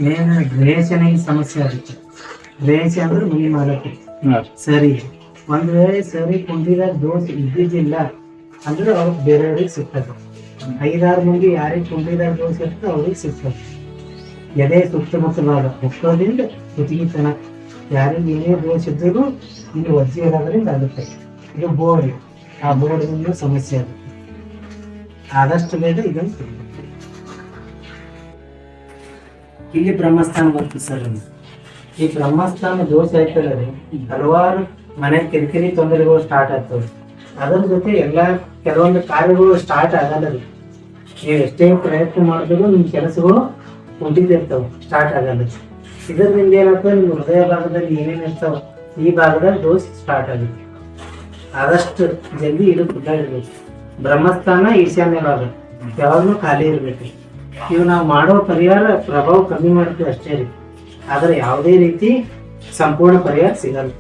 Main ಗ್ರಹಿಸನಿಗೆ ಸಮಸ್ಯೆ ಆಗುತ್ತೆ. ಗ್ರಹಿಸಿ ಅಂದ್ರೆ ಮನಿ ಮಾಡಕ್ಕೆ ಸರಿ. ಒಂದ್ ವೇಳೆ ಸರಿ ಕುಂಡಿದಾಗ ದೋಷ ಇದ್ದಿದ್ದಿಲ್ಲ ಅಂದ್ರೆ ಅವ್ರಿಗೆ ಬೇರೆಯವ್ರಿಗೆ ಸಿಗ್ತದೆ. 5-6 ಮಂದಿ ಯಾರಿಗೆ ಕುಂಡಿದಾಗ ದೋಷ ಇರ್ತದೆ ಅವ್ರಿಗೆ ಸಿಗ್ತದೆ. ಎದೆ ಸುತ್ತಮುತ್ತ ಭಾಗ ಮುಖದಿಂದ ಕುತ್ತಿಗೆ ತನ ಯಾರಿಗೆ ಏನೇ ದೋಷ ಇದ್ದರೂ ಇಲ್ಲಿ ವಜ್ಜೆ ಇರೋದ್ರಿಂದ ಆಗುತ್ತೆ. ಇದು ಬೋರ್ಡ್, ಆ ಬೋರ್ಡ್ನಿಂದ ಸಮಸ್ಯೆ ಆಗುತ್ತೆ. ಆದಷ್ಟು ಬೇಗ ಇದನ್ನು ತಿಳ್ಬೇಕು. ಇಲ್ಲಿ ಬ್ರಹ್ಮಸ್ಥಾನ ಬರ್ತದೆ ಸರ್. ಈ ಬ್ರಹ್ಮಸ್ಥಾನ ದೋಷ ಆಯ್ತಲ್ಲ ಹಲವಾರು ಮನೆ ಕಿರಿಕಿರಿ ತೊಂದರೆಗಳು ಸ್ಟಾರ್ಟ್ ಆಗ್ತವೆ. ಅದರ ಜೊತೆ ಎಲ್ಲ ಕೆಲವೊಂದು ಕಾರ್ಯಗಳು ಸ್ಟಾರ್ಟ್ ಆಗಲ್ಲ. ನೀವು ಎಷ್ಟೇ ಪ್ರಯತ್ನ ಮಾಡಿದ್ರು ನಿಮ್ಮ ಕೆಲಸಗಳು ಕುಂಠಿತಿರ್ತಾವೆ, ಸ್ಟಾರ್ಟ್ ಆಗಲ್ಲ. ಇದರಿಂದ ಏನಾಗ್ತದೆ, ನಿಮ್ಮ ಹೃದಯ ಭಾಗದಲ್ಲಿ ಏನೇನು ಇರ್ತಾವ ಈ ಭಾಗದಲ್ಲಿ ದೋಷ ಸ್ಟಾರ್ಟ್ ಆಗುತ್ತೆ. ಆದಷ್ಟು ಜಲ್ದಿ ಇದು ಇರಬೇಕು. ಬ್ರಹ್ಮಸ್ಥಾನ ಈಶಾನ್ಯ ಭಾಗ ಯಾವಾಗಲೂ ಖಾಲಿ ಇರಬೇಕು. ಇವು ನಾವು ಮಾಡೋ ಪರಿಹಾರ ಪ್ರಭಾವ ಕಮ್ಮಿ ಮಾಡ್ತೀವಿ ಅಷ್ಟೇ ರೀ, ಆದರೆ ಯಾವುದೇ ರೀತಿ ಸಂಪೂರ್ಣ ಪರಿಹಾರ ಸಿಗಲ್ಲ.